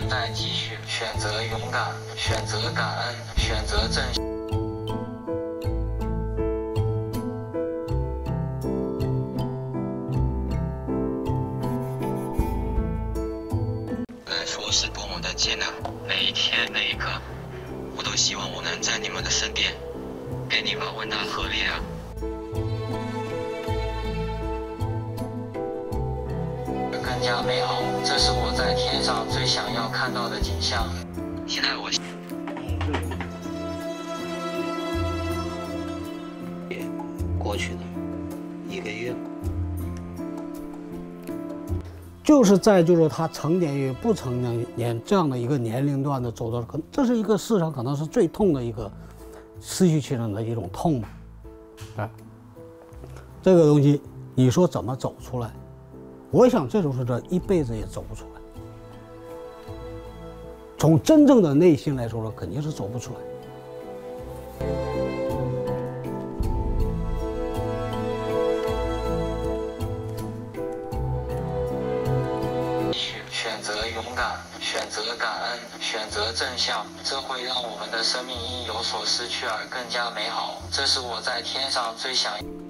等待继续，选择勇敢，选择感恩，选择正向。来说是多么的艰难，每一天每一刻，我都希望我能在你们的身边，给你们温暖和力量。更加美好，这是我在天上最想要看到的景象。现在我过去的1个月，就是他成年与不成年这样的一个年龄段的走到，这是一个世上可能是最痛的一个失去亲人的一种痛嘛，哎，这个东西你说怎么走出来？我想这种是这一辈子也走不出来。从真正的内心来说，肯定是走不出来。选择勇敢，选择感恩，选择正向，这会让我们的生命因有所失去而更加美好。这是我在天上最想要。